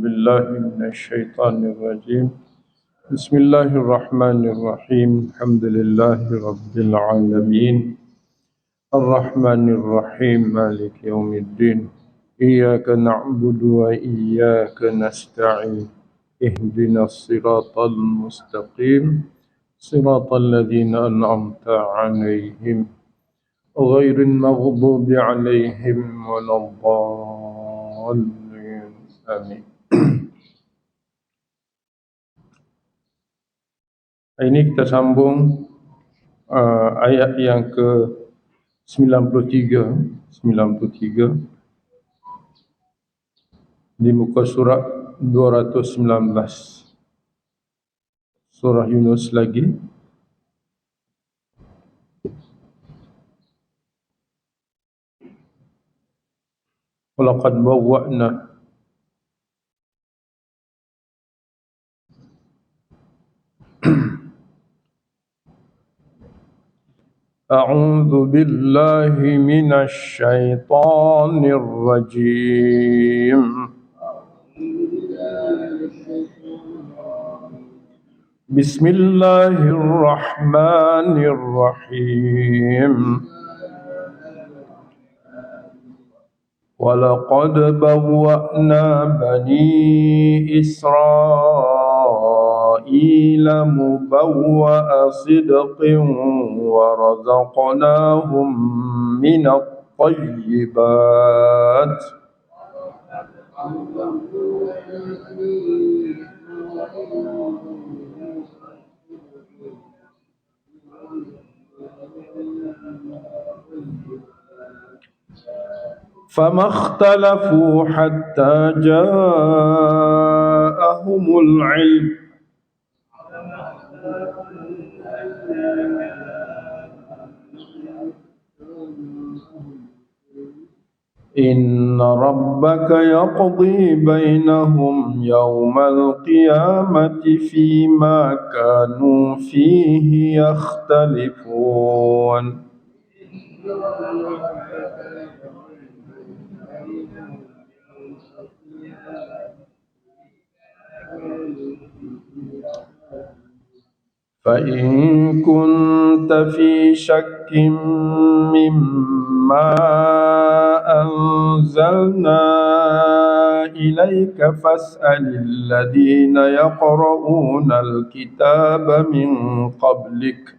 بالله من الشيطان الرجيم. بسم الله الرحمن الرحيم. الحمد لله رب العالمين، الرحمن الرحيم، مالك يوم الدين. إياك نعبد وإياك نستعين. اهدنا الصراط المستقيم، صراط الذين أنعمت عليهم غير المغضوب عليهم ولا الضالين. آمين. Ini kita sambung ayat yang ke 93 di muka surat 219 surah Yunus lagi. Walaqad bawwa'na A'udzu billahi minasy syaithanir rajim. Bismillahirrahmanirrahim. Walaqad bawwa'na bani Israila mubawwa'a sidqin wa razaqnahum minat thayyibat. فما اختلفوا حتى جاءهم العلم إن ربك يقضي بينهم يوم القيامة فيما كانوا فيه يختلفون. فإن كنت في شك مما أنزلنا إليك فاسأل الذين يقرؤون الكتاب من قبلك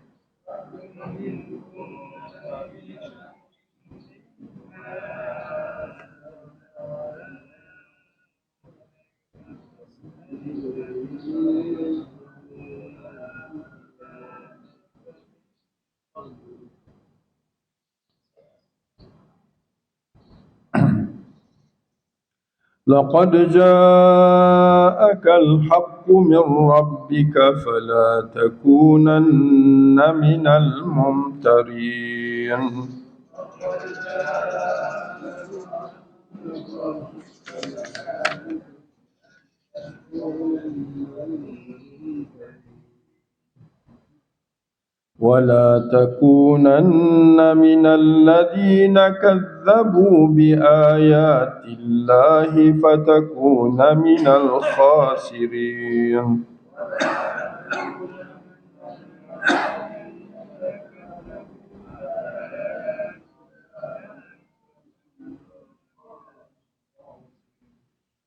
لقد جاءك الحق من ربك فلا تكونن من الممترين. ولا تكونن من الذين كذبوا بآيات الله فتكون من الخاسرين.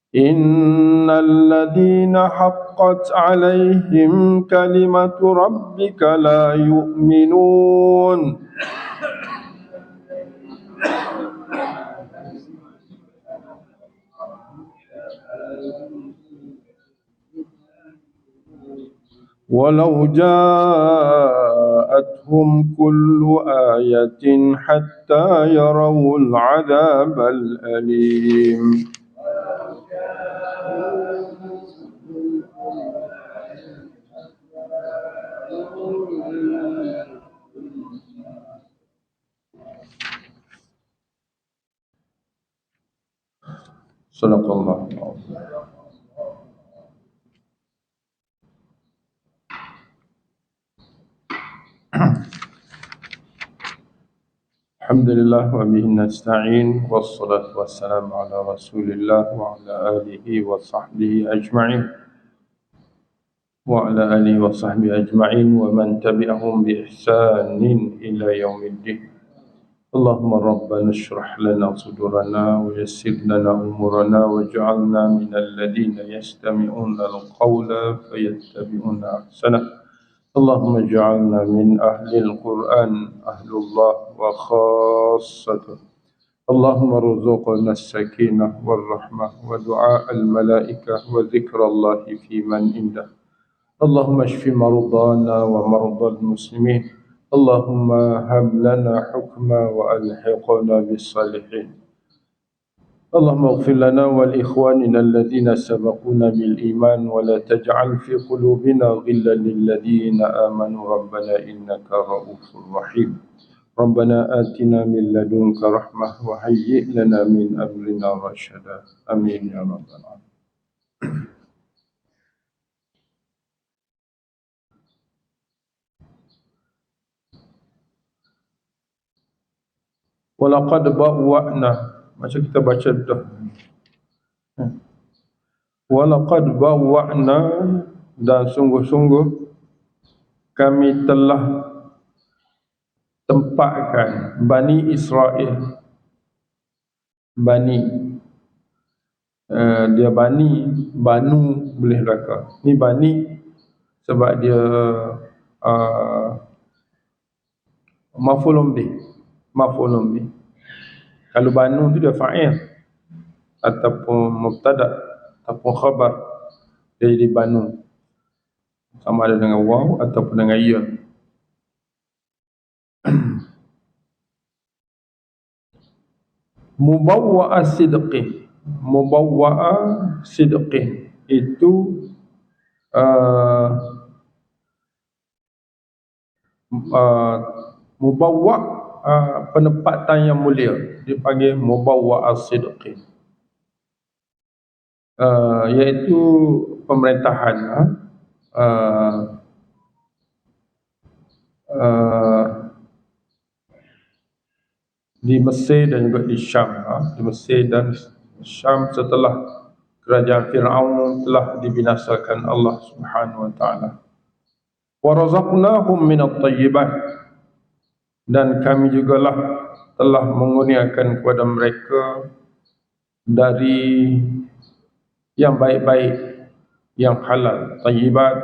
إن الذين حقت عليهم كلمة ربك لا يؤمنون. ولو جاءتهم كل آية حتى يروا العذاب الأليم. صدق الله العظيم. Alhamdulillah wa bihi nasta'in wassalatu wassalamu ala Rasulillah wa ala alihi wa sahbihi ajma'in wa ala alihi wa sahbihi ajma'in wa man tabi'ahum bi ihsanin ila yaumiddin. Allahumma rabbana shrah lana sudurana wa yassir lana umurana waj'alna minal ladina yastami'una al-qawla fayattabi'una ahsana. Allahumma ij'alna min ahlil Qur'an, ahlullah wa khassatuh. Allahumma rzuqna as-sakinah wal rahmah wa du'a al-malaikah wa dzikrallahi fi man indah. Allahumma shfi mardana wa mardal muslimin. Allahumma hab lana hukma wa alhiqna bis salihin. Allahumma ighfir lana wa li ikhwanina alladhina sabaquna bil iman wa la taj'al fi qulubina ghillan lil ladzina amanu rabbana innaka ra'ufur rahim. Rabbana atina min ladunka rahmah wa hayyi' lana min amrina rashada. Amin ya rabbal alamin. Walaqad bawwa'na, macam kita baca dah. Walaqad bawwa'na, dan sungguh-sungguh kami telah tempatkan Bani Israel. Bani, dia Bani, Banu boleh raka. Ni Bani sebab dia maf'ulun bih. Maf'ulun bih. Kalau Banu tu dia fa'il ataupun mubtada ataupun khabar, dia jadi Banu, sama ada dengan waw ataupun dengan ya. Mubawwa'a sidqin, mubawwa'a sidqin itu mubawwa' penempatan yang mulia, dipanggil mubawwa'a sidqin, iaitu pemerintahan di Mesir dan juga di Syam. Di Mesir dan Syam setelah kerajaan Fir'aun telah dibinasakan Allah Subhanahu wa taala. Wa razaqnahum minat thayyibat, dan kami jugalah telah mengurniakan kepada mereka dari yang baik-baik, yang halal. Thayyibat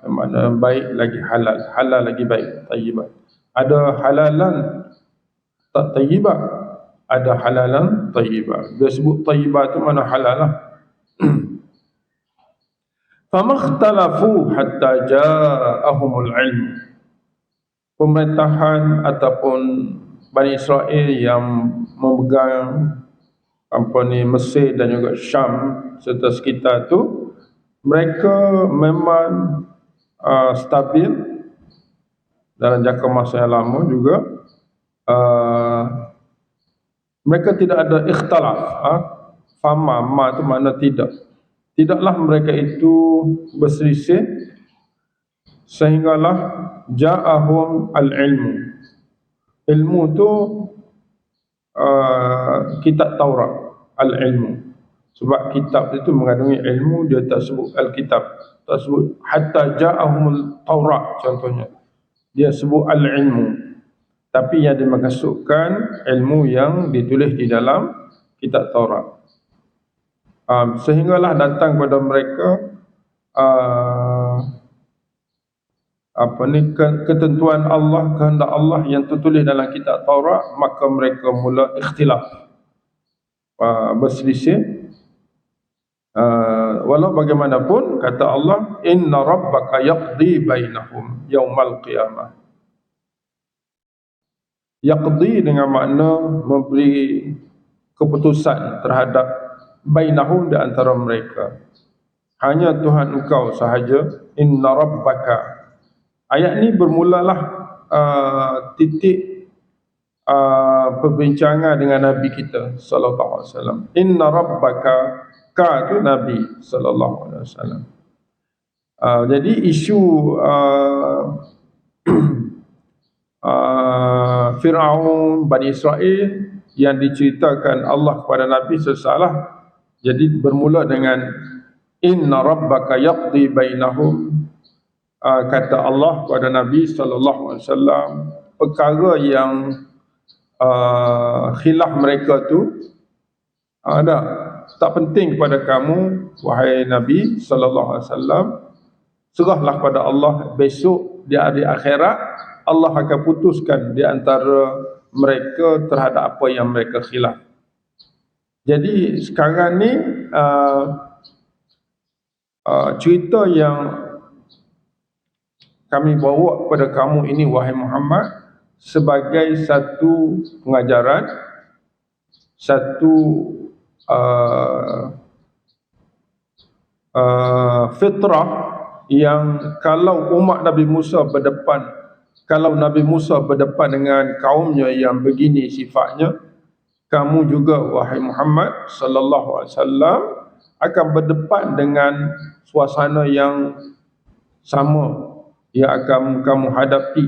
makna baik lagi halal, halal lagi baik, thayyibat. Ada halalan tak thayyibat, ada halalan thayyibat. Dia sebut thayyibat itu mana halal lah. Famakhtalafu hatta ja'ahumul ilm. Pemerintahan ataupun Bani Israel yang memegang Mesir dan juga Syam serta sekitar itu, mereka memang stabil dalam jangka masa yang lama juga. Mereka tidak ada ikhtilaf. Fama, ma itu makna tidak. Tidaklah mereka itu berselisih sehinggalah ja'ahum al-ilmu. Ilmu itu kitab Taurat, al-ilmu. Sebab kitab itu mengandungi ilmu, dia tak sebut al-kitab, tak sebut hatta ja'ahum al-Taurat contohnya. Dia sebut al-ilmu. Tapi yang dimaksudkan ilmu yang ditulis di dalam kitab Taurat. Sehinggalah datang kepada mereka ketentuan Allah, kehendak Allah yang tertulis dalam kitab Taurat, maka mereka mula ikhtilaf, berselisih. Walau bagaimanapun, kata Allah, inna rabbaka yaqdi bainahum yaumal qiyamah. Yaqdi dengan makna memberi keputusan terhadap bainahum, di antara mereka. Hanya Tuhan engkau sahaja. Inna rabbaka. Ayat ni bermulalah titik perbincangan dengan Nabi kita sallallahu alaihi wasallam. Inna rabbaka, ka itu Nabi sallallahu alaihi wasallam. Jadi isu Fir'aun, Bani Israel yang diceritakan Allah kepada Nabi sesalah. Jadi bermula dengan inna rabbaka yaqdi bainahum, kata Allah kepada Nabi sallallahu alaihi wasallam, perkara yang khilaf mereka tu ada tak penting kepada kamu wahai Nabi sallallahu alaihi wasallam. Serahlah pada Allah, besok di hari akhirat Allah akan putuskan di antara mereka terhadap apa yang mereka khilaf. Jadi sekarang ni cerita yang kami bawa kepada kamu ini wahai Muhammad sebagai satu pengajaran, satu fitrah yang kalau umat Nabi Musa berdepan, kalau Nabi Musa berdepan dengan kaumnya yang begini sifatnya, kamu juga wahai Muhammad sallallahu alaihi wasallam akan berdepan dengan suasana yang sama yang akan kamu hadapi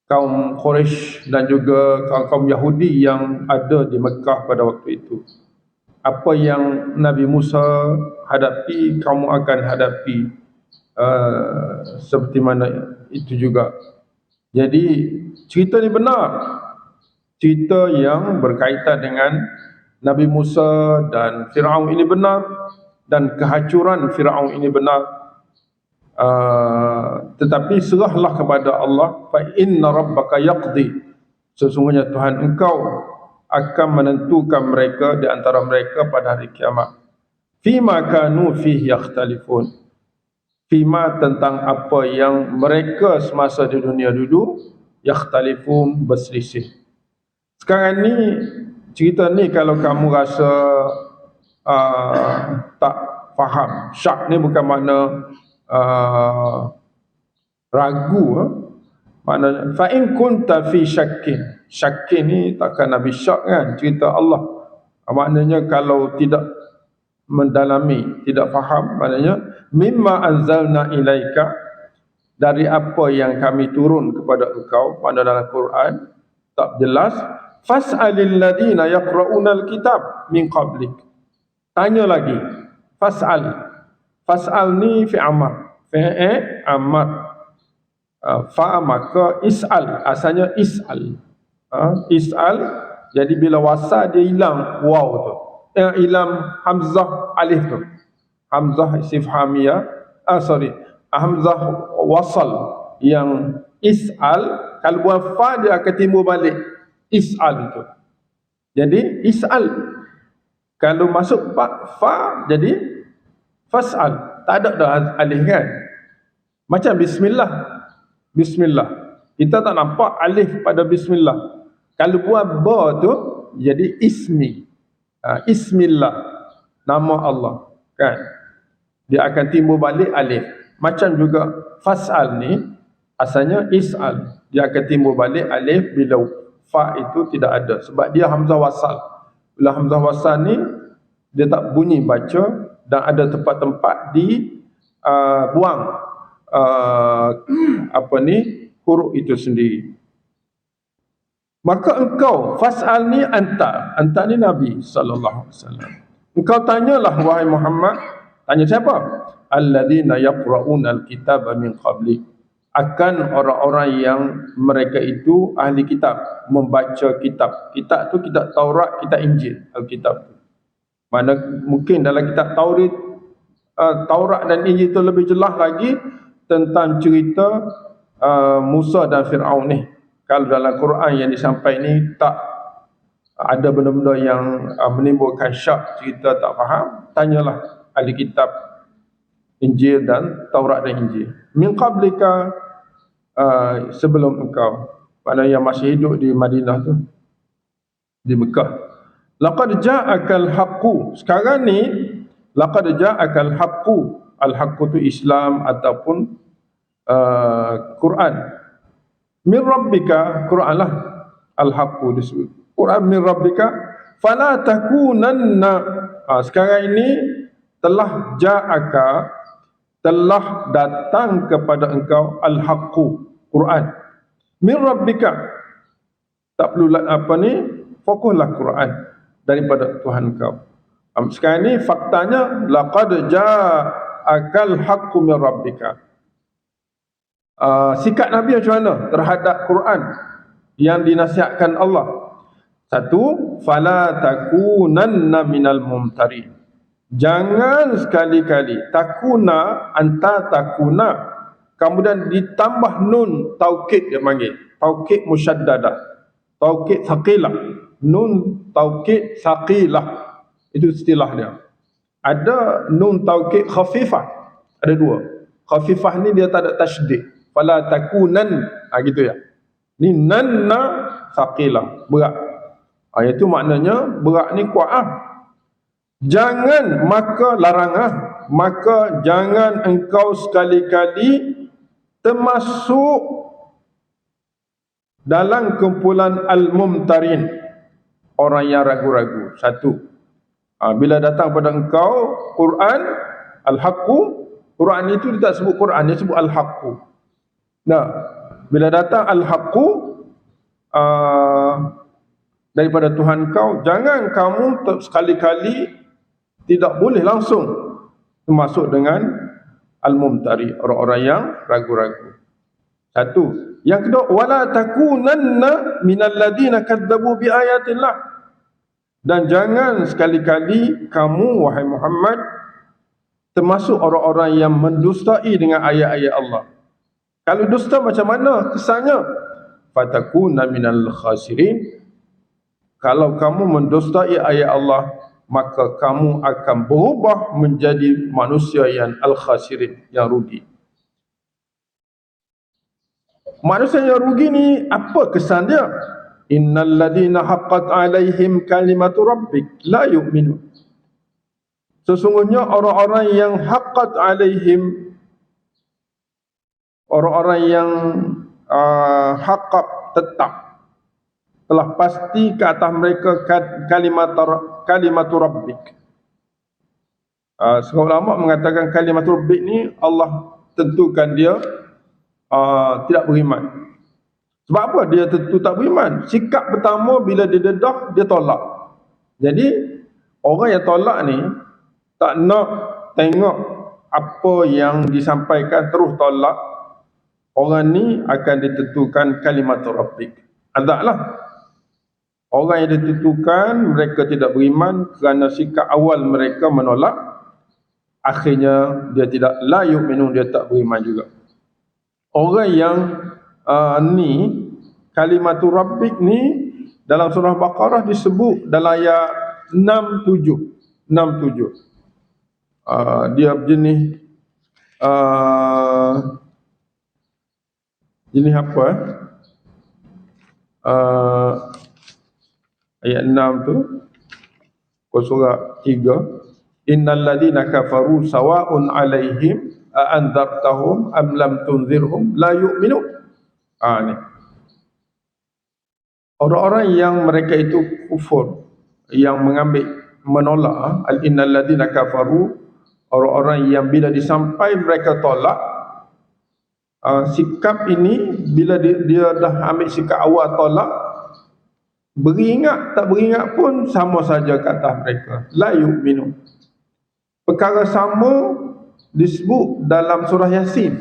kaum Quraisy dan juga kaum Yahudi yang ada di Mekah pada waktu itu. Apa yang Nabi Musa hadapi, kamu akan hadapi seperti mana itu juga. Jadi cerita ni benar. Cerita yang berkaitan dengan Nabi Musa dan Fir'aun ini benar, dan kehancuran Fir'aun ini benar. Tetapi serahlah kepada Allah, fa inna rabbaka yaqdi, sesungguhnya Tuhan engkau akan menentukan mereka di antara mereka pada hari kiamat. Fima kanu fihi yakhtalifun, fima tentang apa yang mereka semasa di dunia dulu yakhtalifun berselisih. Sekarang ni cerita ni kalau kamu rasa tak faham, syak ni bukan makna ragu, maknanya fa in kunta fi syakkin. Syakkin ni takkan Nabi syak kan, cerita Allah. Maknanya kalau tidak mendalami, tidak faham, maknanya mimma anzalna ilaika, dari apa yang kami turun kepada engkau, pada dalam Quran tak jelas. Fas'alil ladina yaqra'una alkitab min qablik, tanya lagi. Fas'al ni fi amar, fi'il amar, fa maka is'al, asalnya is'al. Is'al, jadi bila wasal dia hilang waw tu, hilang hamzah alif tu, hamzah istifhamiyah, hamzah wasal yang is'al, kalau buat fa dia akan timbul balik is'al tu. Jadi is'al, kalau masuk fa jadi fas'al, tak ada dah alif kan. Macam bismillah, bismillah kita tak nampak alif pada bismillah. Kalau buat ba tu jadi ismi, ismillah, nama Allah kan, dia akan timbul balik alif. Macam juga fas'al ni asalnya is'al, dia akan timbul balik alif bila fa itu tidak ada, sebab dia hamzah wasal. Bila hamzah wasal ni dia tak bunyi baca, dan ada tempat-tempat di buang huruf itu sendiri. Maka engkau, fas'al ni anta ni Nabi sallallahu alaihi wasallam. Engkau tanyalah wahai Muhammad, tanya siapa? Alladzina yaqra'una alkitaba min qablik, akan orang-orang yang mereka itu ahli kitab, membaca kitab. Kitab tu kitab Taurat, kitab Injil, Alkitab tu. Mana mungkin dalam kitab Taurat dan Injil itu lebih jelas lagi tentang cerita Musa dan Fir'aun ni. Kalau dalam Quran yang disampaikan ni tak ada benda-benda yang menimbulkan syak, cerita tak faham, tanyalah ahli kitab Injil dan Taurat dan Injil. Min qablika, sebelum engkau, mana yang masih hidup di Madinah tu, di Mekah. Laqad ja'akal haqqu, sekarang ni laqad ja'akal haqqu, al-haqqu tu Islam ataupun Quran. Min rabbika, Quran lah al-haqqu disebut. Quran min rabbika fala takunanna. Sekarang ini telah ja'aka, telah datang kepada engkau al-haqqu, Quran. Min rabbika, tak perlu fokuslah Quran daripada Tuhan kau. Sekarang ni faktanya laqad ja'akal haqqu min rabbika. Sikap Nabi macam mana terhadap Quran yang dinasihatkan Allah? Satu, fala takunanna minal mumtarin. Jangan sekali-kali takuna, anta takuna, kemudian ditambah nun taukid, dia panggil taukid musyaddadah, taukid thaqilah, nun taukid thaqilah, itu istilah dia. Ada nun taukid khafifah, ada dua. Khafifah ni dia tak ada tasydid, fala takunan, gitu ya. Ni nanna thaqilah, berat. Itu maknanya berat ni kuat ah. Jangan, maka larangan, maka jangan engkau sekali-kali termasuk dalam kumpulan al-mumtarin, orang yang ragu-ragu. Satu, bila datang pada engkau Quran al-haqqu, Quran itu dia tak sebut Quran, dia sebut al-haqqu. Nah, bila datang al-haqqu daripada Tuhan kau, jangan kamu sekali-kali, tidak boleh langsung termasuk dengan al-mumtari, orang-orang yang ragu-ragu. Satu. Yang kedua, wala takunanna minal ladina kadzabu bi ayatillah. Dan jangan sekali-kali kamu, wahai Muhammad, termasuk orang-orang yang mendustai dengan ayat-ayat Allah. Kalau dusta macam mana kesannya? Fatakuna minal khasirin. Kalau kamu mendustai ayat Allah, maka kamu akan berubah menjadi manusia yang al-khasirin, yang rugi. Manusia yang rugi ni apa kesan dia? Innal ladina haqqat alaihim kalimatu rabbik la yu'minun. Sesungguhnya orang-orang yang haqqat alaihim, orang-orang yang haqqat, tetap, telah pasti ke atas mereka kalimatu rabbik. Seorang ulama mengatakan kalimatu rabbik ni Allah tentukan dia tidak beriman. Sebab apa dia tentu tak beriman? Sikap pertama bila dia dedah, dia tolak. Jadi orang yang tolak ni tak nak tengok apa yang disampaikan, terus tolak, orang ni akan ditentukan kalimatu rabbik, azab lah. Orang yang ditentukan mereka tidak beriman kerana sikap awal mereka menolak, akhirnya dia tidak, la yu'minun, dia tak beriman juga. Orang yang ni kalimatu rabbik ni dalam surah Baqarah disebut dalam ayat 67. Dia jenis jenis apa? Ayat 6 tu, surah 3, innal ladina kafaru sawa'un alaihim a anzartahum am lam tunzirhum la yu'minun. Ni orang-orang yang mereka itu kufur, yang menolak, innal ladina kafaru, orang-orang yang bila disampai mereka tolak. Sikap ini bila dia dah ambil sikap awal tolak, beringat tak beringat pun sama saja kata mereka, la yu'minun. Perkara sama disebut dalam surah Yasin.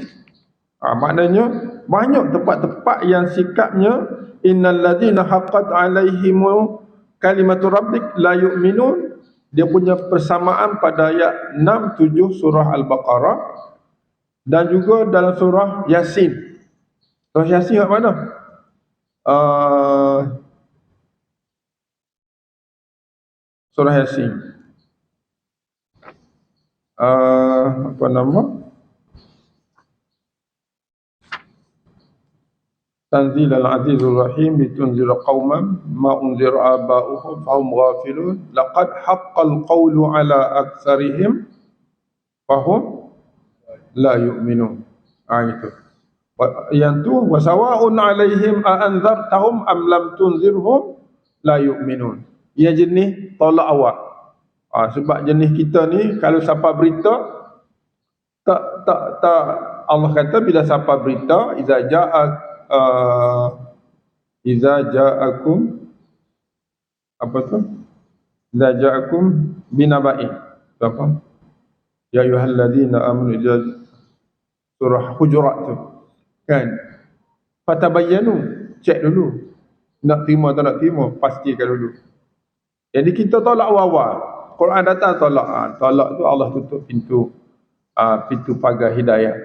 Maknanya banyak tempat-tempat yang sikapnya innal ladzina haqqat alaihimu kalimatu rabbik la yu'minun. Dia punya persamaan pada ayat 6, 7 surah Al-Baqarah dan juga dalam surah Yasin. Surah Yasin kat mana? Surah Yasin. Apa nama? Tanzilal Azizul Rahim litunzira qauman ma unzira aba'uhum fahum ghafilun laqad haqqal qawlu ala aktsarihim fahum la yu'minun. Itu. Yang tu wasawa'un alaihim a anzartahum am lam tunzirhum la yu'minun. Ia jenis tolak awal. Sebab jenis kita ni kalau siapa berita tak tak Allah kata bila siapa berita iza ja'akum apa tu? Iza ja'akum binaba'in. Apa? Ya ayyuhalladzina amanu surah Hujurat tu. Kan? Fatabayyanu, cek dulu. Nak terima atau tak terima, pastikan dulu. Jadi kita tolak awal-awal. Quran datang tolak. Tolak tu Allah tutup pintu pagar hidayah.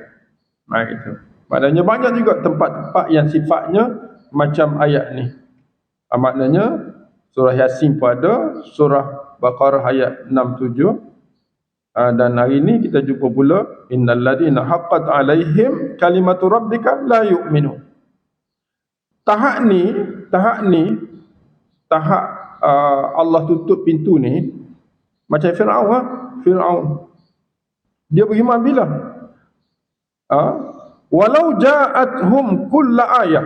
Itu. Maknanya banyak juga tempat-tempat yang sifatnya macam ayat ni. Maknanya surah Yasin pun ada, surah Baqarah ayat 67. Dan hari ni kita jumpa pula innal ladina haqqat alaihim kalimatu rabbika la yu'minun. Tahap Allah tutup pintu ni macam Firaun. Dia beriman bila? Walau ja'athum kullu ayah,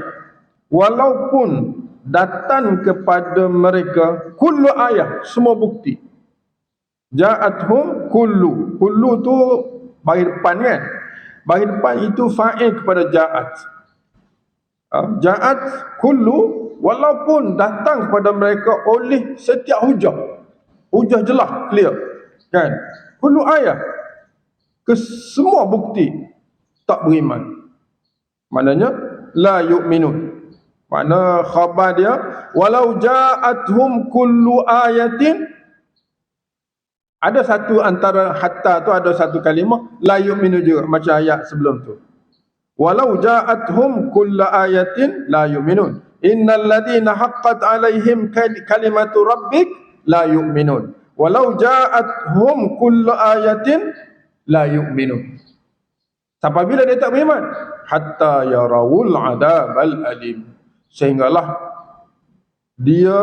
walaupun datang kepada mereka kullu ayah, semua bukti. Ja'athum kullu tu bagi depan kan? Bagi depan itu fa'il kepada ja'at. Ja'at kullu, walaupun datang kepada mereka oleh setiap hujah jelas, clear kan, kullu ayat, ke semua bukti, tak beriman. Maknanya la yu'minun. Makna khabar dia walau ja'athum kullu ayatin, ada satu antara hatta tu ada satu kalimah la yu'minu juga macam ayat sebelum tu. Walau ja'athum kullu ayatin la yu'minun. Innal ladina haqqat alaihim kalimatu rabbik la yu'minun. Walau ja'athum kullu ayatin la yu'minun. Sampai bila dia tak beriman? Hatta yarawul adabal alim. Sehinggalah dia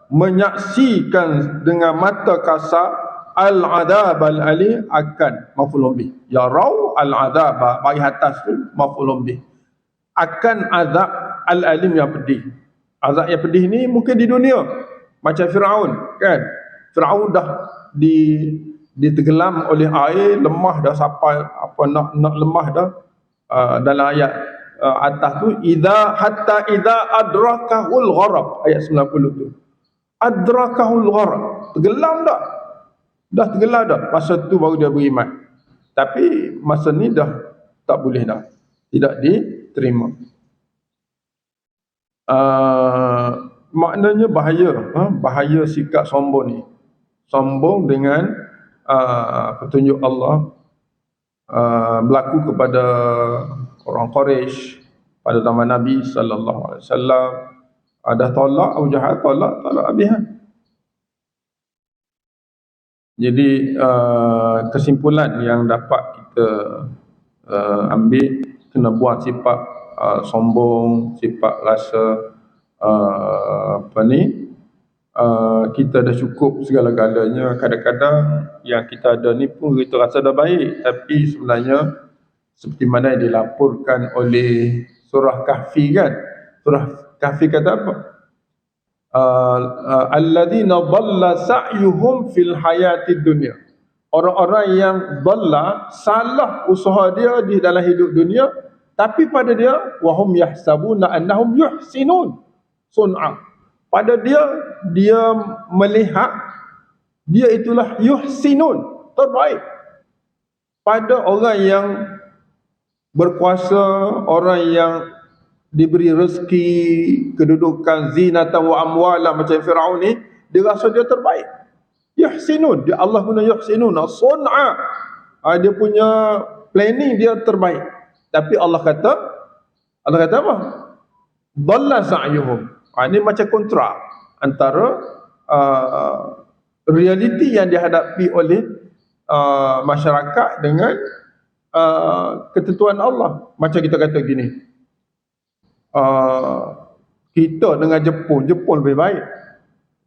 menyaksikan dengan mata kasar al-adab al-ali akan maf'ul bih. Yarau al-adab bagi atas tu maf'ul bih. Akan azab al-alim yang pedih. Azab yang pedih ni mungkin di dunia. Macam Firaun kan. Firaun dah ditenggelam oleh air, lemah dah sampai nak lemah dah. Dalam ayat atas tu hatta idza adrakahul gharq, ayat 90 tu. Adrakahul gharq, tenggelam dah tenggelam dah. Masa tu baru dia beriman. Tapi masa ni dah tak boleh dah. Tidak diterima. Maknanya bahaya sikap sombong ni. Sombong dengan petunjuk Allah berlaku kepada orang Quraisy pada zaman Nabi sallallahu alaihi wasallam. Ada tolak Abu Jahal, tolak habis. Jadi kesimpulan yang dapat kita ambil, kena buang sifat sombong, sifat rasa kita dah cukup segala-galanya. Kadang-kadang yang kita ada ni pun kita rasa dah baik, tapi sebenarnya seperti mana yang dilaporkan oleh surah Kahfi kan. Surah Kahfi kata apa? Alladzina dhalla sa'yuhum fil hayatid dunya. Orang-orang yang dhalla, salah usaha dia di dalam hidup dunia, tapi pada dia wahum yahsabuna annahum yuhsinun sun'a. Pada dia melihat dia itulah yuhsinun, terbaik. Pada orang yang berkuasa, orang yang diberi rezeki, kedudukan, zinatan wa amwala macam Firaun ni, dia rasa dia terbaik. Yuhsinun, dia Allah guna yuhsinun, sun'a. Dia punya planning dia terbaik. Tapi Allah kata apa? Dhalla sa'yuhum. Ini macam kontrak antara realiti yang dihadapi oleh masyarakat dengan ketentuan Allah. Macam kita kata gini, kita dengan Jepun lebih baik.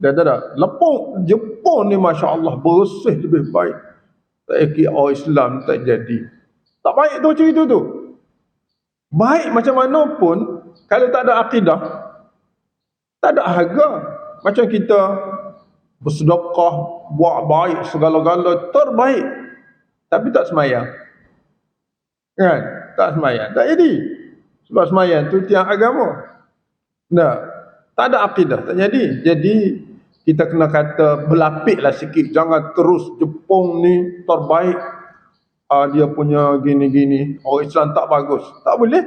Dia tak? Jepun ni Masya Allah bersih lebih baik. Tak kira orang Islam tak jadi. Tak baik tu cerita tu. Baik macam mana pun, kalau tak ada akidah, tak ada harga. Macam kita bersedekah, buat baik segala-gala, terbaik, tapi tak semayang. Kan? Tak sembahyang. Tak jadi. Sebab sembahyang tu tiang agama. Tak. Tak ada akidah. Tak jadi. Jadi, kita kena kata berlapiklah sikit. Jangan terus Jepun ni terbaik. Dia punya gini-gini. Orang Islam tak bagus. Tak boleh.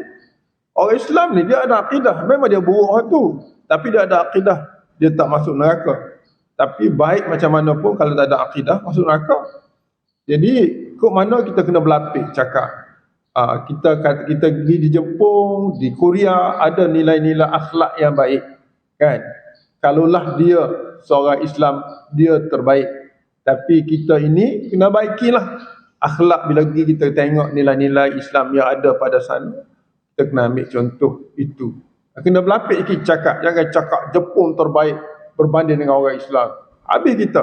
Orang Islam ni dia ada akidah. Memang dia buruk orang tu. Tapi dia ada akidah. Dia tak masuk neraka. Tapi baik macam mana pun kalau tak ada akidah, masuk neraka. Jadi, kok mana kita kena berlapik cakap. Kita pergi di Jepun, di Korea, ada nilai-nilai akhlak yang baik. Kan? Kalaulah dia seorang Islam, dia terbaik. Tapi kita ini kena baikilah akhlak. Bila kita tengok nilai-nilai Islam yang ada pada sana, kita kena ambil contoh itu. Kena berlapik sikit cakap. Jangan cakap Jepun terbaik berbanding dengan orang Islam. Habis kita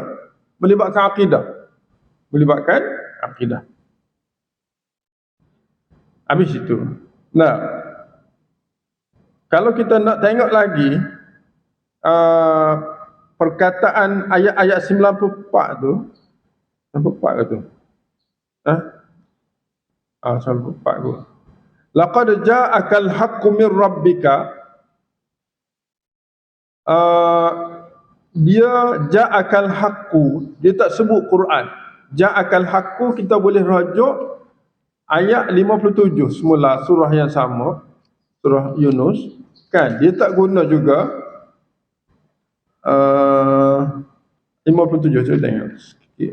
melibatkan akidah. Melibatkan akidah. Habis itu. Nah, kalau kita nak tengok lagi perkataan ayat-ayat 94 tu, 94 ke tu? 94 tu. Laqad ja'akal haqqu min rabbika. Dia ja'akal haqqu, dia tak sebut Quran. Ja'akal haqqu kita boleh rujuk ayat 57 semula, surah yang sama, surah Yunus. Kan, dia tak guna juga 57, saya tengok sikit.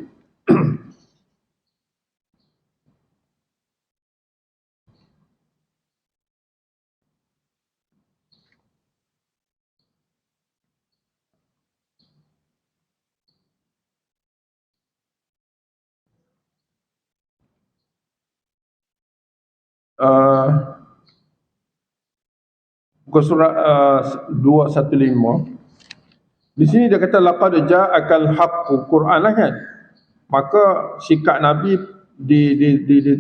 Buku surat 215. Di sini dia kata laqad ja'akal haqqu, Quran lah kan. Maka sikap Nabi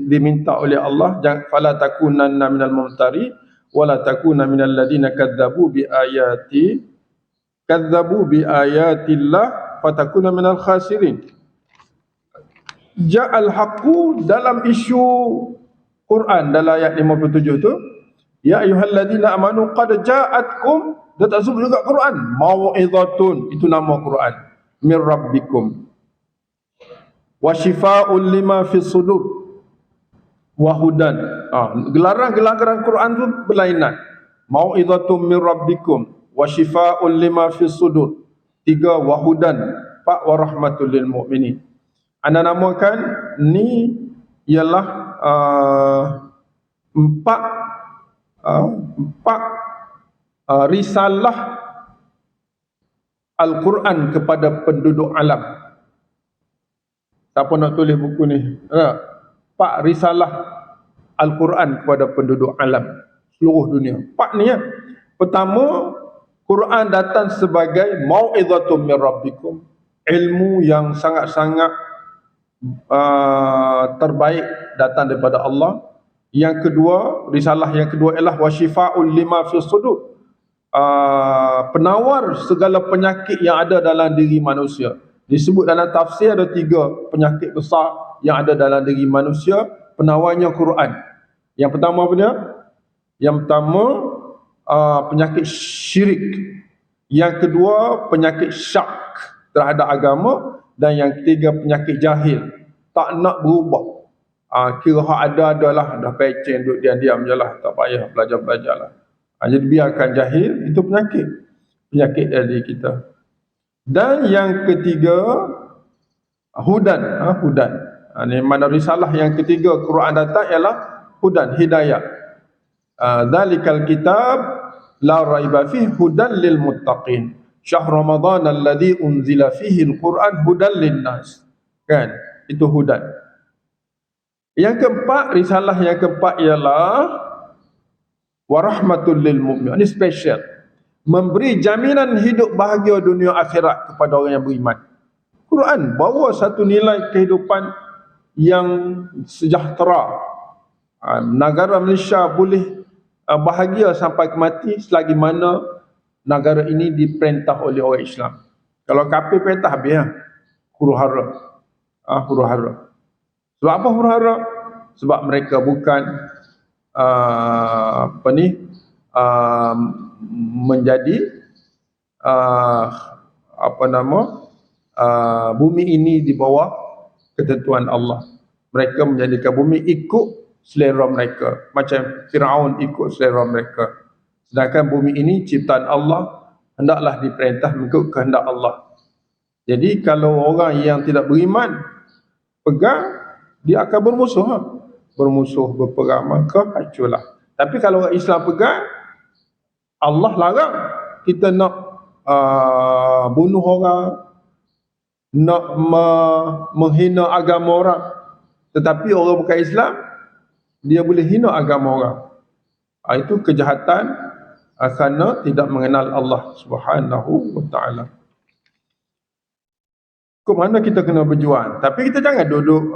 diminta oleh Allah, jangan fala takunanna minal mumtari wala takuna minal ladina kadzabu bi ayatillah fatakuna minal khasirin. Ja'al haqqu dalam isu Quran dalam ayat 57 tu, ya ayyuhalladzina amanu qad ja'atkum, dia tak sebut juga Quran, mau'izatun, itu nama Quran, mir rabbikum wa shifaa'un lima fis sudur wa hudan. Gelaran Quran tu berlainan. Mau'izatun mir rabbikum wa shifaa'un lima fis sudur. 3 wa hudan, 4 wa rahmatul lil mu'minin. Anda namakan ni ialah empat risalah Al-Quran kepada penduduk alam. Siapa nak tulis buku ni? 4 risalah Al-Quran kepada penduduk alam seluruh dunia. 4 ni ya. Pertama, Quran datang sebagai mau'izatun min rabbikum, ilmu yang sangat-sangat terbaik datang daripada Allah. Yang kedua, risalah yang kedua ialah wasyifa'ul lima fis sudur, penawar segala penyakit yang ada dalam diri manusia. Disebut dalam tafsir ada 3 penyakit besar yang ada dalam diri manusia, penawarnya Quran. Yang pertama apa dia? Yang pertama penyakit syirik. Yang kedua penyakit syak terhadap agama. Dan yang ketiga penyakit jahil, tak nak berubah. Kira hak ada lah, dah pecen duduk diam-diam je lah, tak payah belajar-belajar lah. Jadi biarkan jahil, itu penyakit dari kita. Dan yang ketiga hudan. Ini mana risalah yang ketiga Quran datang ialah hudan, hidayah. Dzalikal kitab la raiba fihi hudan lil muttaqin. Syahr Ramadan alladzi unzila fihi al-Quran hudan lin-nas. Kan? Itu hudan. Yang keempat, risalah yang keempat ialah warahmatul lil mu'min. Ini special. Memberi jaminan hidup bahagia dunia akhirat kepada orang yang beriman. Quran bawa satu nilai kehidupan yang sejahtera. Negara Malaysia boleh bahagia sampai ke mati selagi mana negara ini diperintah oleh orang Islam. Kalau kafir perintah habis huru-hara. Huru-hara. Sebab apa huru-hara? sebab mereka bukan menjadi bumi ini di bawah ketentuan Allah. Mereka menjadikan bumi ikut selera mereka, macam Firaun ikut selera mereka. Sedangkan bumi ini ciptaan Allah, hendaklah diperintah mengikut kehendak Allah. Jadi kalau orang yang tidak beriman pegang, dia akan bermusuh. Bermusuh, berperang, maka hancurlah. Tapi kalau orang Islam pegang, Allah larang kita nak bunuh orang, nak menghina agama orang. Tetapi orang bukan Islam, dia boleh hina agama orang. Itu kejahatan kerana tidak mengenal Allah Subhanahu wa taala. Ke mana kita kena berjuang? Tapi kita jangan duduk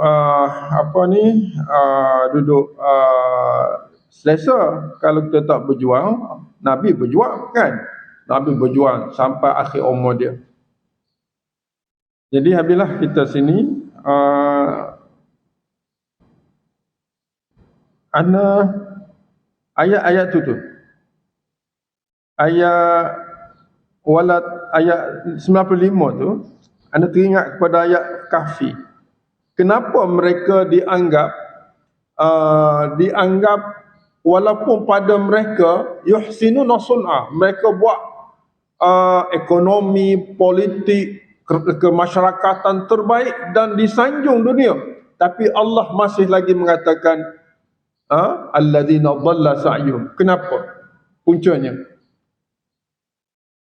duduk selesa. Kalau kita tak berjuang, Nabi berjuang kan? Nabi berjuang sampai akhir umur dia. Jadi habislah kita sini. Ana ayat-ayat tu. Ayat 95 tu, anda teringat kepada ayat Kahfi. Kenapa mereka dianggap walaupun pada mereka yuhsinuna sun'ah, mereka buat ekonomi, politik, kemasyarakatan terbaik dan disanjung dunia, tapi Allah masih lagi mengatakan alladzina dhalla sa'yuhum. Kenapa? Puncanya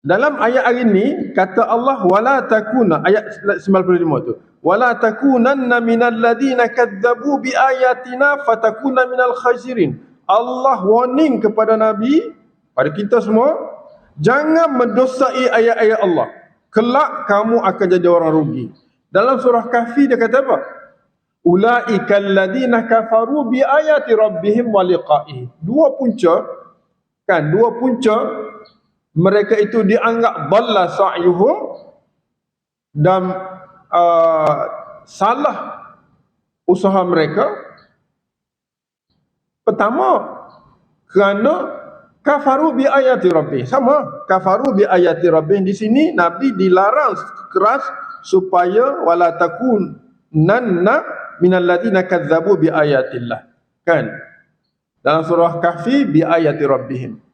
dalam ayat hari ini kata Allah wala takuna, ayat 95 tu, wala takunanna minal ladzina kadzabu bi ayatina fatakuna minal khasirin. Allah warning kepada Nabi, pada kita semua, jangan mendosai ayat-ayat Allah, kelak kamu akan jadi orang rugi. Dalam surah Kahfi dia kata apa? Ulaikal ladzina kafaru bi ayati rabbihim wa liqa'ihi. Dua punca mereka itu dianggap dhalla sa'yuhum dan salah usaha mereka. Pertama, kerana kafaru bi ayati rabbih. Sama, kafaru bi ayati rabbih. Di sini Nabi dilarang keras supaya wala takunanna minal ladzina kadzabu bi ayatillah. Kan? Dalam surah Kahfi bi ayati rabbihim.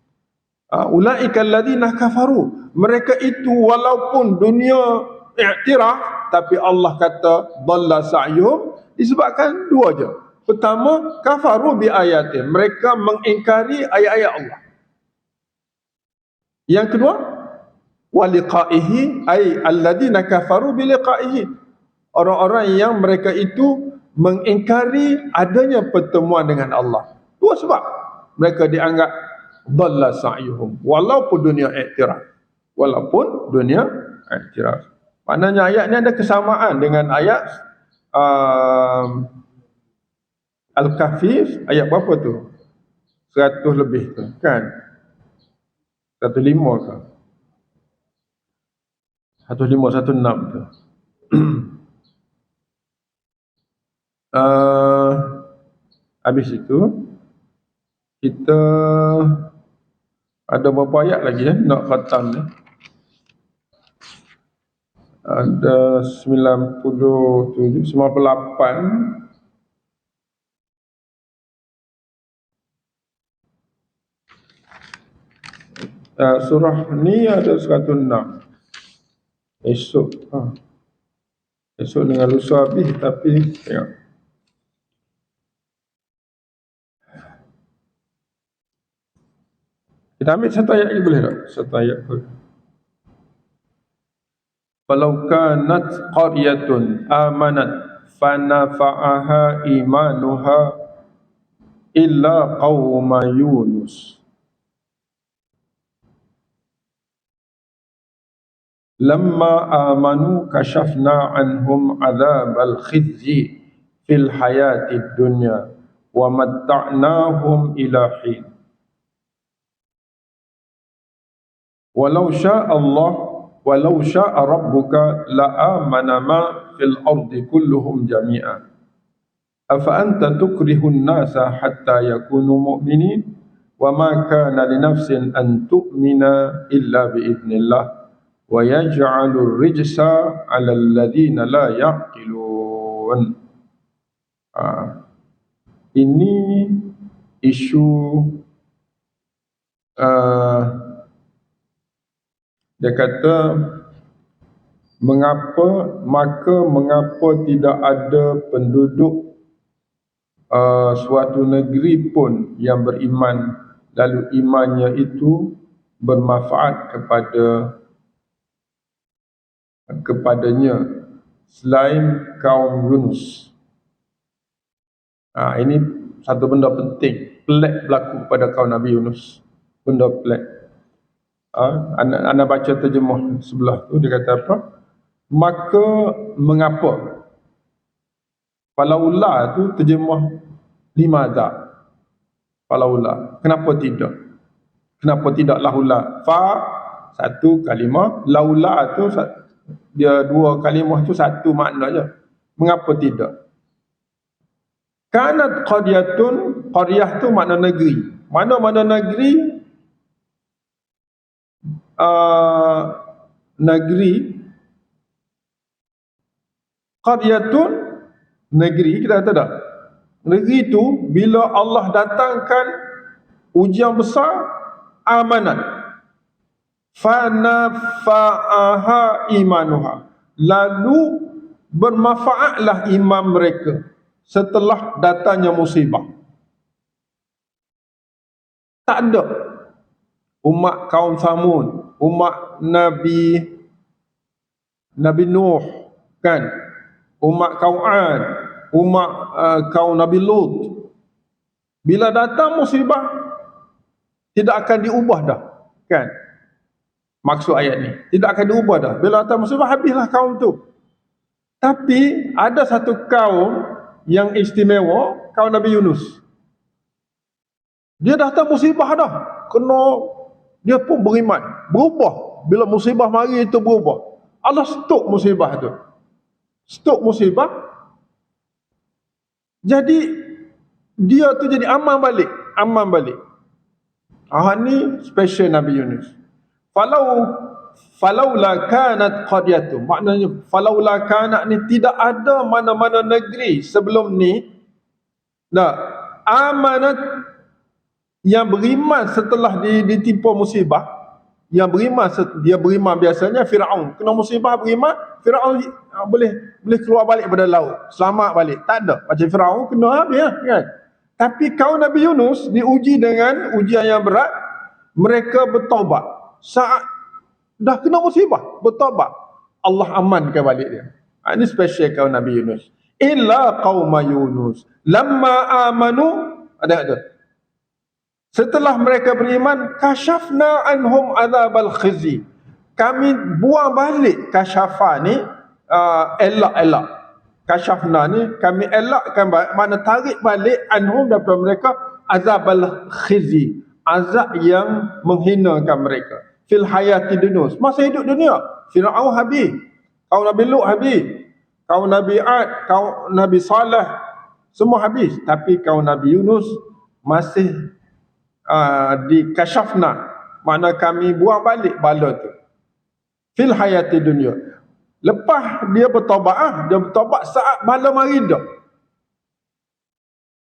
Ulaikal ladzina kafaru, mereka itu walaupun dunia iktiraf, tapi Allah kata dhalla sa'yuhum disebabkan dua je. Pertama, kafaru bi ayati, mereka mengingkari ayat-ayat Allah. Yang kedua, wa liqa'ihi, ay alladzina kafaru bi liqa'ihi, orang-orang yang mereka itu mengingkari adanya pertemuan dengan Allah. Dua sebab mereka dianggap dhalla sa'yuhum, walaupun dunia iktiraf. Maknanya ayat ni ada kesamaan dengan ayat Al-Kahfi, ayat berapa tu? 100 lebih tu kan? 105 ke? 105, 106 tu. Habis itu kita ada berapa ayat lagi nak khatam ni? Ada 97, 98. Surah ni ada 106. Esok dengan lusa habis, tapi tengok. Kita ambil satu ayat lagi boleh tak? Satu ayat boleh. Falau kanat qaryatun amanat fanafa'aha imanuha illa qauma Yunus lamma amanu kashafna anhum adzabal khizyi fil hayatid dunya wa matta'nahum ila hin. Walau sya'a rabbuka la amana ma fil ardi kulluhum jami'an afa anta tukrihun nasa hatta yakunu mu'minin wa ma kana li nafsin an tu'mina illa bi idznillah wa yaj'alur rijsa 'alal ladzina la ya'qilun. Ini isu dia kata mengapa tidak ada penduduk suatu negeri pun yang beriman lalu imannya itu bermanfaat kepadanya selain kaum Yunus. Ini satu benda penting, pelik berlaku kepada kaum Nabi Yunus. Benda pelik. Anda baca terjemah sebelah tu, dia kata apa? Maka mengapa? Falaula tu terjemah limadha. Falaula. Kenapa tidak? Kenapa tidak laula? Fa satu kalimah, laula tu dia dua kalimah tu satu makna je. Mengapa tidak? Kanat qaryatun, qaryah tu makna negeri. Mana-mana negeri, negeri, qaryatun, negeri, kita kata tak? Negeri tu bila Allah datangkan ujian besar, amanat. Fanafa'aha imanuha. Lalu bermanfaatlah iman mereka setelah datangnya musibah. Tak ada umat kaum Samud, umat Nabi Nuh, kan, umat kaum Ad, umat kaum Nabi Lut, bila datang musibah tidak akan diubah dah, kan? Maksud ayat ni tidak akan diubah dah. Bila datang musibah, habislah kaum tu. Tapi ada satu kaum yang istimewa, kaum Nabi Yunus. Dia datang musibah dah, dia pun beriman, berubah. Bila musibah mari itu berubah. Allah stop musibah tu. Stop musibah. Jadi dia tu jadi aman balik. Ni special Nabi Yunus. Falaula kanat qaryatu, maknanya falaula kanat ni tidak ada mana-mana negeri sebelum ni amanat yang beriman setelah ditimpa musibah. Yang beriman, dia beriman biasanya Firaun kena musibah beriman, Firaun boleh keluar balik pada laut, selamat balik. Tak ada, macam Firaun kena habis kan. Tapi kaum Nabi Yunus diuji dengan ujian yang berat, mereka bertaubat. Saat dah kena musibah, bertaubat, Allah amankan balik dia. Ini special kaum Nabi Yunus. Illa qauma Yunus lamma amanu, ada. Setelah mereka beriman, kasyafna anhum adzabal khizi. Kami buang balik, kasyafa ni elak. Kasyafna ni kami elakkan, mana tarik balik anhum daripada mereka azabal khizi, azab yang menghinakan mereka. Fil hayati dunia, masa hidup dunia. Firaun habis, kaum Nabi Lut habis, kaum Nabi Ad, kaum Nabi Saleh, semua habis. Tapi kaum Nabi Yunus masih dikasyafna, makna kami buang balik bala tu. Fil hayati dunia. Lepas dia bertaubat, dia bertaubat saat bala mari dah.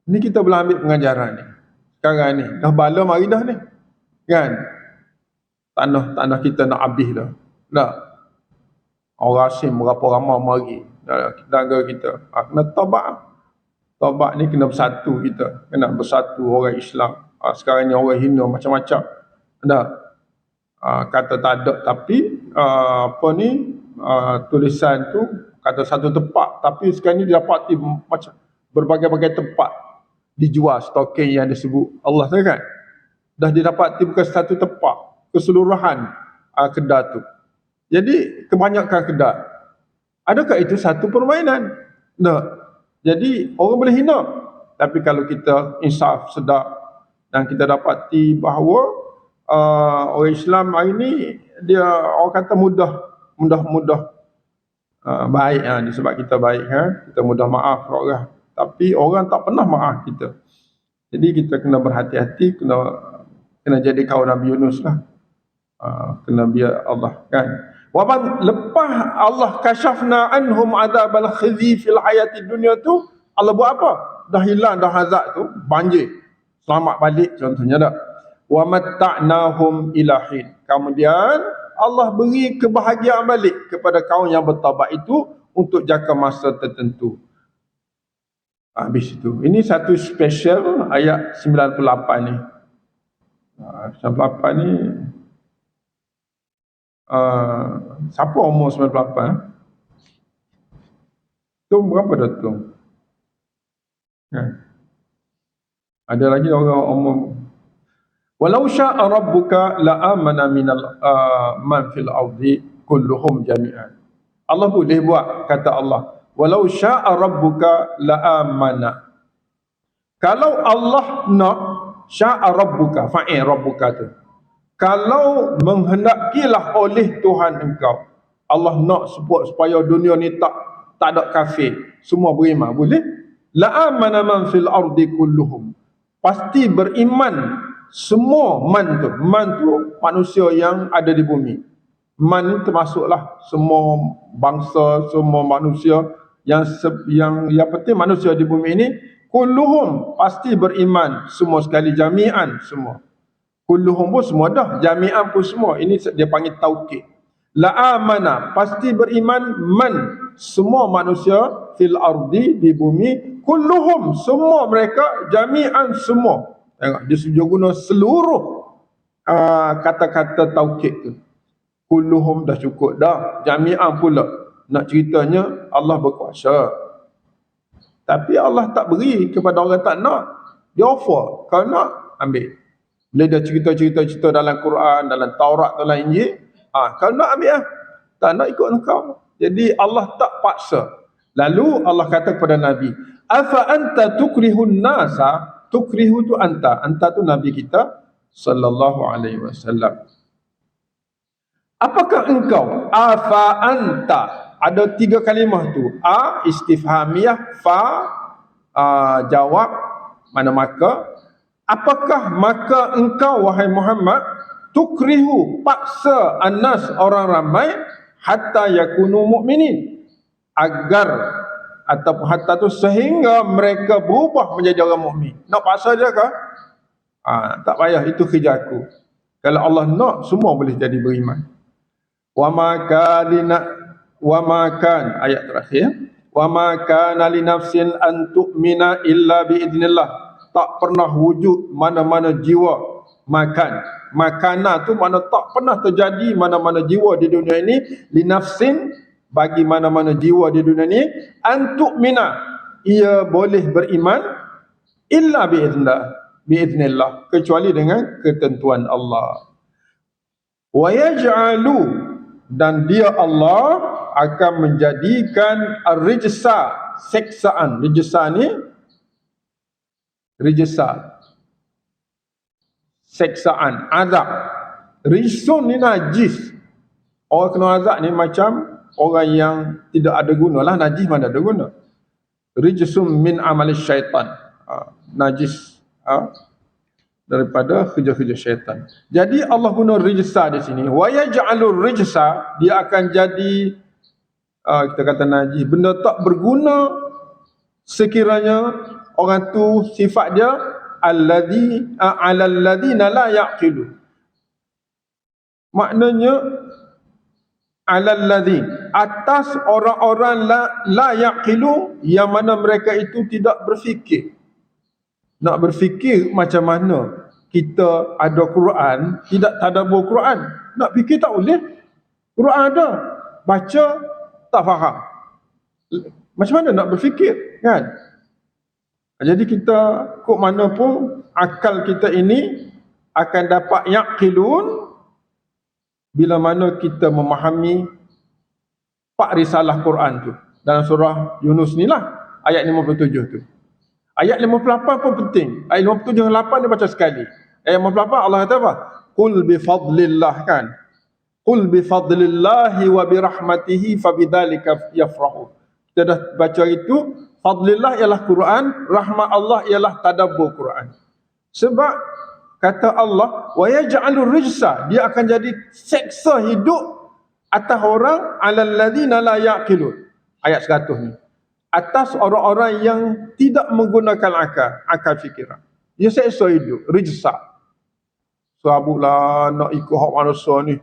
Ni kita boleh ambil pengajaran ni. Sekarang ni dah bala mari dah ni, kan? Tanah kita nak habis dah. Dah. Orang asing berapa ramai mari negara kita. Kena taubat. Taubat ni kena bersatu kita. Kena bersatu orang Islam. Sekarang ni orang hina macam-macam. Dah. Kata tak ada, tapi tulisan tu kata satu tempat, tapi sekarang ni didapati macam berbagai-bagai tempat dijual stoking yang disebut Allah tu, kan. Dah didapati bukan satu tempat, keseluruhan kedai tu. Jadi kebanyakan kedai. Adakah itu satu permainan? Tak. Jadi orang boleh hina. Tapi kalau kita insaf, sedap, dan kita dapati bahawa orang Islam hari ni dia orang kata mudah baik, sebab kita baik, kita mudah maaf orang. Tapi orang tak pernah maaf kita. Jadi kita kena berhati-hati, kena jadi kawan Nabi Yunus lah. Kena biar Allah kan. Waban lepas Allah kasyafna anhum adzabal khizi fil hayatid dunya tu, Allah buat apa? Dah hilang dah azab tu, banjir. Selamat balik contohnya dah. Wa matta'nahum ilahin. Kemudian Allah beri kebahagiaan balik kepada kaum yang bertaubat itu untuk jangka masa tertentu. Habis itu. Ini satu special ayat 98 ni. 98 ni siapa umur 98? Tu berapa dah tu? Ada lagi orang umur. Walau sya'a rabbuka la amana minal man fil ardi kulluhum jami'an. Allah boleh buat, kata Allah. Walau sya'a rabbuka la amana. Kalau Allah nak, sya'a rabbuka, fa'il rabbuka tu. Kalau menghendakilah oleh Tuhan engkau, Allah nak supaya dunia ni tak ada kafir, semua beriman, boleh? La amana man fil ardi kulluhum. Pasti beriman semua man tu manusia yang ada di bumi. Man ni termasuklah semua bangsa, semua manusia yang penting manusia di bumi ini kulluhum pasti beriman semua sekali, jami'an semua. Kulluhum pun semua dah, jami'an pun semua. Ini dia panggil taukid. La amana pasti beriman man semua manusia fil ardi di bumi kulluhum semua mereka, jami'an semua. Tengok dia guna seluruh kata-kata taukid tu. Kulluhum dah cukup dah, jami'an pula. Nak ceritanya Allah berkuasa. Tapi Allah tak beri kepada orang tak nak. Dia offer, kalau nak ambil. Bila dia cerita-cerita dalam Quran, dalam Taurat, dalam Injil, kalau nak ambil lah. Tak nak ikut engkau. Jadi Allah tak paksa. Lalu Allah kata kepada Nabi, afa anta tukrihun nasa. Tukrihu tu anta. Anta tu Nabi kita sallallahu alaihi wasallam. Apakah engkau? Afa anta. Ada 3 kalimah tu. A istifhamiyah, fa jawab, mana maka. Apakah maka engkau wahai Muhammad tukrihu paksa annas orang ramai hatta yakunu mu'minin, agar ataupun hatta tu sehingga mereka berubah menjadi orang mukmin. Nak paksa dia ke? Tak payah, itu kerja aku. Kalau Allah nak, semua boleh jadi beriman. Wa ma kan ayat terakhir. Wa ma kana li nafsin an tu'mina illa bi idznillah. Tak pernah wujud mana-mana jiwa makana tu mana tak pernah terjadi mana-mana jiwa di dunia ini li nafsin bagi mana-mana jiwa di dunia ini antuk mina ia boleh beriman illa biiznillah kecuali dengan ketentuan Allah. Wa yaj'alu dan dia Allah akan menjadikan ar-rijsa seksaan. Rijsa seksaan, azab. Rijsun ni najis. Orang kena azab ni macam orang yang tidak ada guna lah. Najis mana ada guna. Rijsun min amali syaitan. Najis daripada kerja-kerja syaitan. Jadi Allah guna rijsa di sini. Wa yaj'alur rijsa, dia akan jadi kita kata najis, benda tak berguna sekiranya orang tu sifat dia alladzi alal ladzina la yaqilu. Maknanya alal ladzi, atas orang-orang la yaqilu, yang mana mereka itu tidak berfikir. Nak berfikir macam mana kita ada Quran, tidak tadabbur Quran. Nak fikir tak boleh. Quran ada, baca tak faham. Macam mana nak berfikir, kan? Jadi kita kok mana pun akal kita ini akan dapat yaqilun bila mana kita memahami 4 risalah Quran tu. Dalam surah Yunus ni lah, ayat 57 tu. Ayat 58 pun penting. Ayat 57 dan 58 dia baca sekali. Ayat 58 Allah kata apa? Qul bi fadlillah, kan? Qul bi fadlillahi wa bi rahmatihi fabidzalika yafrahu. Kita dah baca itu, fadlillah ialah Quran, rahmat Allah ialah tadabbur Quran. Sebab kata Allah, wa yaj'alur rijsa, dia akan jadi seksa hidup atas orang alal ladzina la yaqilun. Ayat 100 ni. Atas orang-orang yang tidak menggunakan akal fikiran. Dia seksa hidup, rijsa. Sabuklah nak ikut hak manusia ni.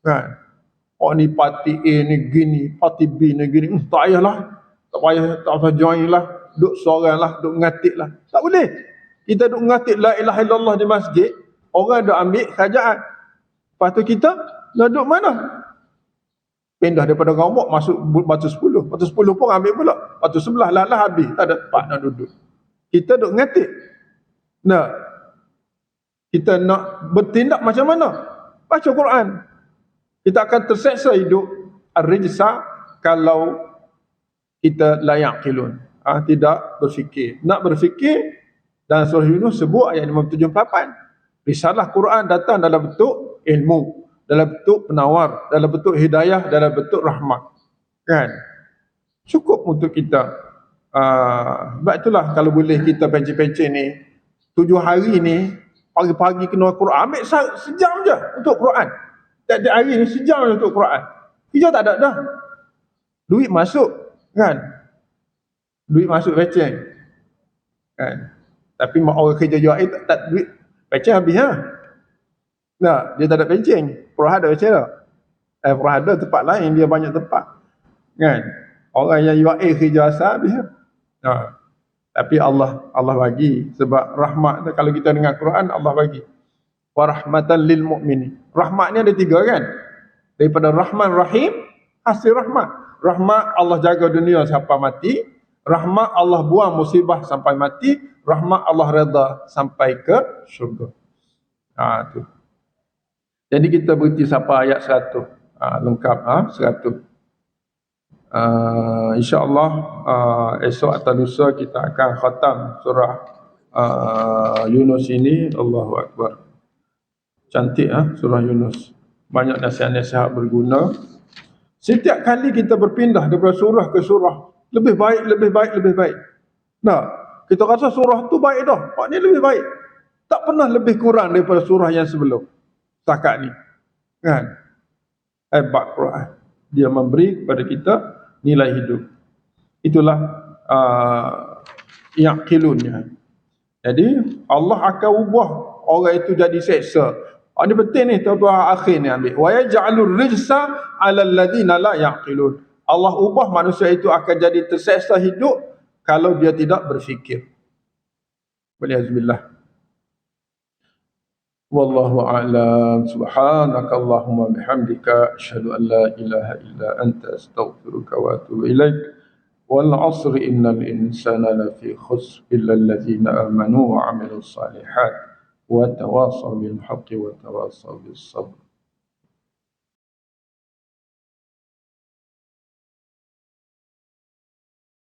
Kan? Oh ni parti A ni gini, parti B ni gini. Tak payahlah. Tak payah join lah. Duk seorang lah, duk ngatik lah. Tak boleh. Kita duk ngatik la ilaha illallah di masjid, orang duk ambil kerajaan. Lepas tu kita nak duk mana? Pindah daripada Gombok masuk Batu 10. Batu 10 pun ambil pula. Batu 11 lah habis. Tak ada tempat nak duduk. Kita duk ngatik. Nah, kita nak bertindak macam mana? Baca Quran. Kita akan terseksa hidup ar-rijsa kalau kita la yaqilun. Tidak berfikir. Nak berfikir, dan surah Yunus sebut ayat 578. Risalah Quran datang dalam bentuk ilmu, dalam bentuk penawar, dalam bentuk hidayah, dalam bentuk rahmat. Kan? Cukup untuk kita. Sebab itulah kalau boleh kita pencet-pencet ni, 7 hari ni, pagi-pagi kena Quran, ambil sejam je untuk Quran. Tiap-tiap hari ni sejam je untuk Quran. Kerja tak ada dah. Duit masuk. Kan? Duit masuk pencet. Kan? Tapi orang kerja UAE tak duit pencet habis ha. Nah, dia tak ada pencing. Purhada macam mana? Purhada tempat lain, dia banyak tempat. Kan? Orang yang UAE kerja asal habis ha. Tapi Allah bagi sebab rahmat tu, kalau kita dengar Quran Allah bagi. Wa rahmatan lil mu'minin. Rahmat ni ada 3 kan? Daripada Rahman Rahim, hasil rahmat. Rahmat Allah jaga dunia sampai mati. Rahmat Allah buang musibah sampai mati. Rahmat Allah redha sampai ke syurga. Tu. Jadi kita berhenti sampai ayat 100. Lengkap 100. InsyaAllah esok atau lusa kita akan khatam surah Yunus ini. Allahu Akbar. Cantik surah Yunus. Banyak nasihat-nasihat berguna. Setiap kali kita berpindah daripada surah ke surah, lebih baik, lebih baik, lebih baik. Nah, kita rasa surah tu baik dah. Pak ni lebih baik. Tak pernah lebih kurang daripada surah yang sebelum. Setakat ni. Kan? Hebat Quran. Dia memberi kepada kita nilai hidup. Itulah yaqilunnya. Jadi Allah akan ubah orang itu jadi seksa. Ini penting ni tuan-tuan, akhir ni ambil. Wa yaj'alur rijsa 'alal ladzina la yaqilun. Allah ubah manusia itu akan jadi terseksa hidup kalau dia tidak berfikir. Waliyazbillah. Wallahu a'lam. Subhanakallahumma bihamdika asyhadu an la ilaha illa anta astaghfiruka wa atubu ilaik. Wal 'asri innal insana lafi khusr illa alladzina amanu wa 'amilus salihat wa tawasaw bil haqqi wa tawasaw bis sabr.